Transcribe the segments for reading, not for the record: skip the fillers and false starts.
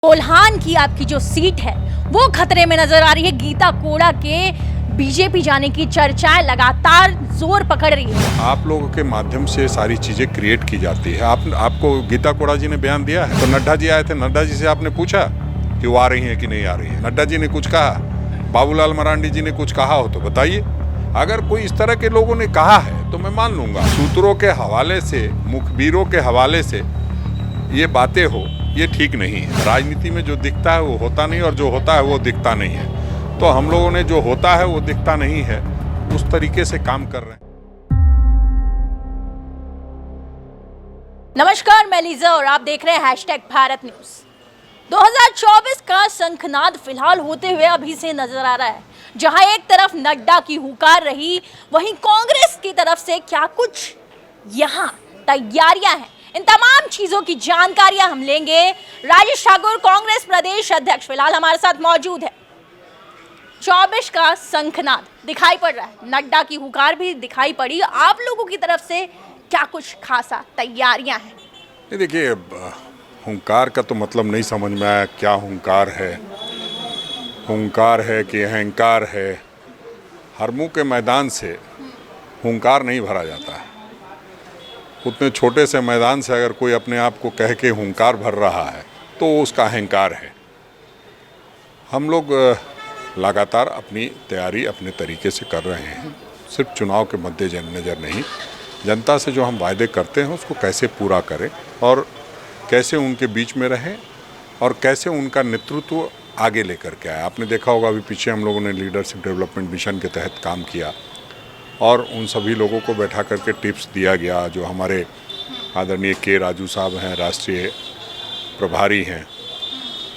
कोल्हान की आपकी जो सीट है वो खतरे में नजर आ रही है। गीता कोड़ा के बीजेपी जाने की चर्चाएं लगातार जोर पकड़ रही है। आप लोगों के माध्यम से सारी चीजें क्रिएट की जाती है। आपको गीता कोड़ा जी ने बयान दिया है, तो नड्डा जी आए थे, नड्डा जी से आपने पूछा कि वो आ रही हैं कि नहीं आ रही है? नड्डा जी ने कुछ कहा, बाबूलाल मरांडी जी ने कुछ कहा हो तो बताइए। अगर कोई इस तरह के लोगों ने कहा है तो मैं मान लूंगा। सूत्रों के हवाले से, मुखबिरों के हवाले से ये बातें हो, ये ठीक नहीं है। राजनीति में जो दिखता है वो होता नहीं, और जो होता है वो दिखता नहीं है। तो हम लोगों ने जो होता है वो दिखता नहीं है, उस तरीके से काम कर रहे हैं। नमस्कार, मैं लीजा और आप देख रहे हैं #भारत न्यूज। 2024 का शंखनाद फिलहाल होते हुए अभी से नजर आ रहा है। जहां एक तरफ नड्डा की हुंकार रही, वहीं कांग्रेस की तरफ से क्या कुछ यहां तैयारियां हैं। इन तमाम चीजों की जानकारियां हम लेंगे। राजेश ठाकुर, कांग्रेस प्रदेश अध्यक्ष, फिलहाल हमारे साथ मौजूद है। 24 का शंखनाद दिखाई पड़ रहा है, नड्डा की हुंकार भी दिखाई पड़ी। आप लोगों की तरफ से क्या कुछ खासा तैयारियां हैं? ये देखिए, हुंकार का तो मतलब नहीं समझ में आया। क्या हुंकार है? हुंकार है कि अहंकार है? हर मुंह के मैदान से हुंकार नहीं भरा जाता है। उतने छोटे से मैदान से अगर कोई अपने आप को कह के हुंकार भर रहा है तो उसका अहंकार है। हम लोग लगातार अपनी तैयारी अपने तरीके से कर रहे हैं। सिर्फ चुनाव के मद्देनजर नहीं, जनता से जो हम वायदे करते हैं उसको कैसे पूरा करें और कैसे उनके बीच में रहें और कैसे उनका नेतृत्व आगे लेकर के आए। आपने देखा होगा, अभी पीछे हम लोगों ने लीडरशिप डेवलपमेंट मिशन के तहत काम किया और उन सभी लोगों को बैठा करके टिप्स दिया गया। जो हमारे आदरणीय के राजू साहब हैं, राष्ट्रीय प्रभारी हैं,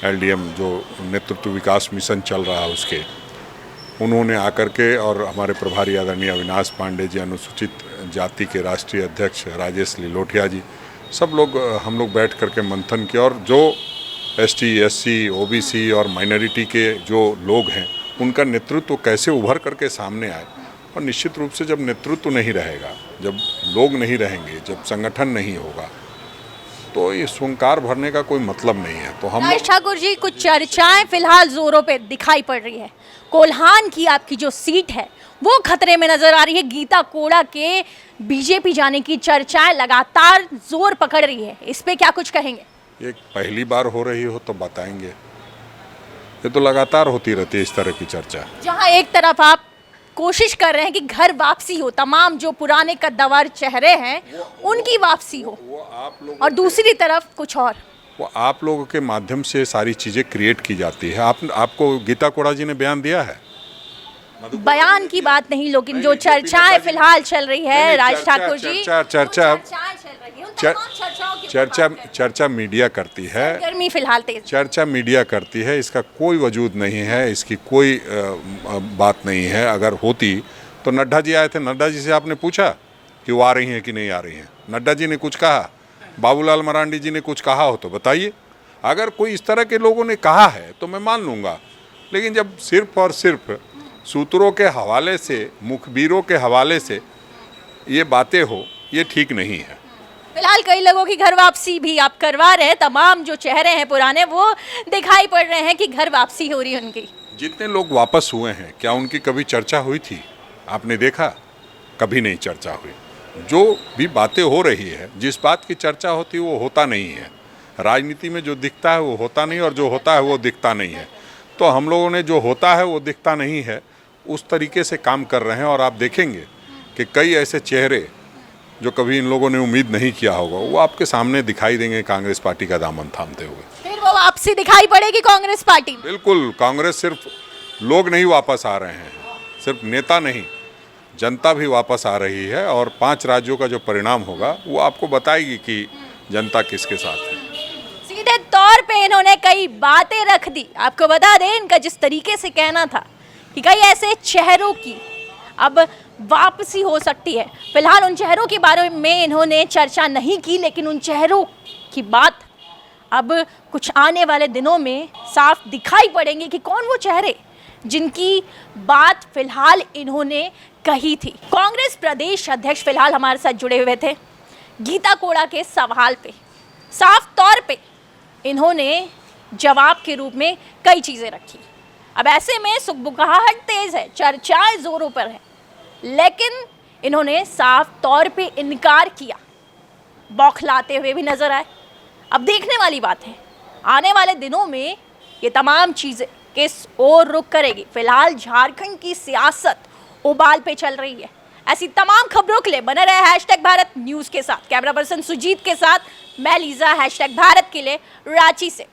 LDM जो नेतृत्व विकास मिशन चल रहा है उसके, उन्होंने आकर के, और हमारे प्रभारी आदरणीय अविनाश पांडे जी, अनुसूचित जाति के राष्ट्रीय अध्यक्ष राजेश लिलोटिया जी, सब लोग हम लोग बैठ करके मंथन किया। और जो ST, SC, OBC और माइनॉरिटी के जो लोग हैं उनका नेतृत्व कैसे उभर करके सामने आए। और निश्चित रूप से जब नेतृत्व नहीं रहेगा, जब लोग नहीं रहेंगे, जब संगठन नहीं होगा, तो ये हुंकार भरने का कोई मतलब नहीं है। तो हम राजेश ठाकुर जी, कुछ चर्चाएं फिलहाल जोरों पे दिखाई पड़ रही है। कोल्हान की आपकी जो सीट है वो खतरे में नजर आ रही है। गीता कोड़ा के बीजेपी जाने की चर्चाएं लगातार जोर पकड़ रही है। इस पे क्या कुछ कहेंगे? ये पहली बार हो रही हो तो बताएंगे, ये तो लगातार होती रहती है इस तरह की चर्चा। जहां एक तरफ आप कोशिश कर रहे हैं कि घर वापसी हो, तमाम जो पुराने कद्दावर चेहरे हैं उनकी वापसी हो, और दूसरी तरफ कुछ और, वो आप लोगों के माध्यम से सारी चीज़ें क्रिएट की जाती है। आपको गीता कोड़ा जी ने बयान दिया है? बयान की बात नहीं, लेकिन जो चर्चाएं फिलहाल चल रही है राज ठाकुर जी, चर्चा मीडिया करती है। गर्मी फिलहाल तेज, चर्चा मीडिया करती है, इसका कोई वजूद नहीं है, इसकी कोई बात नहीं है। अगर होती तो नड्डा जी आए थे, नड्डा जी से आपने पूछा कि वो आ रही हैं कि नहीं आ रही हैं? नड्डा जी ने कुछ कहा, बाबूलाल मरांडी जी ने कुछ कहा हो तो बताइए। अगर कोई इस तरह के लोगों ने कहा है तो मैं मान लूँगा, लेकिन जब सिर्फ और सिर्फ सूत्रों के हवाले से, मुखबिरों के हवाले से ये बातें हो, ये ठीक नहीं है। फिलहाल कई लोगों की घर वापसी भी आप करवा रहे हैं। तमाम जो चेहरे हैं पुराने, वो दिखाई पड़ रहे हैं कि घर वापसी हो रही है उनकी। जितने लोग वापस हुए हैं, क्या उनकी कभी चर्चा हुई थी? आपने देखा? कभी नहीं चर्चा हुई। जो भी बातें हो रही है, जिस बात की चर्चा होती है वो होता नहीं है। राजनीति में जो दिखता है वो होता नहीं, और जो होता है वो दिखता नहीं है। तो हम लोगों ने जो होता है वो दिखता नहीं है, उस तरीके से काम कर रहे हैं। और आप देखेंगे कि कई ऐसे चेहरे जो कभी इन लोगों ने उम्मीद नहीं किया होगा, वो आपके सामने दिखाई देंगे कांग्रेस पार्टी का दामन थामते हुए। फिर वो वापसी दिखाई पड़ेगी कांग्रेस पार्टी? बिल्कुल। कांग्रेस सिर्फ लोग नहीं वापस आ रहे हैं, सिर्फ नेता नहीं, जनता भी वापस आ रही है। और 5 राज्यों का जो परिणाम होगा वो आपको बताएगी कि जनता किसके साथ है। सीधे तौर पे इन्होंने कई बातें रख दी। आपको बता दें, इनका जिस तरीके से कहना था कि कई ऐसे चेहरों की अब वापसी हो सकती है। फिलहाल उन चेहरों के बारे में इन्होंने चर्चा नहीं की, लेकिन उन चेहरों की बात अब कुछ आने वाले दिनों में साफ दिखाई पड़ेंगे कि कौन वो चेहरे जिनकी बात फिलहाल इन्होंने कही थी। कांग्रेस प्रदेश अध्यक्ष फिलहाल हमारे साथ जुड़े हुए थे। गीता कोड़ा के सवाल पे साफ तौर पे इन्होंने जवाब के रूप में कई चीजें रखी। अब ऐसे में सुगबुगाहट तेज है, चर्चाएं जोरों पर है, लेकिन इन्होंने साफ तौर पे इनकार किया, बौखलाते हुए भी नजर आए। अब देखने वाली बात है आने वाले दिनों में ये तमाम चीजें किस ओर रुख करेगी। फिलहाल झारखंड की सियासत उबाल पे चल रही है। ऐसी तमाम खबरों के लिए बने रहे हैशटैग भारत न्यूज के साथ। कैमरा पर्सन सुजीत के साथ मैं लीजा, हैशटैग भारत के लिए रांची से।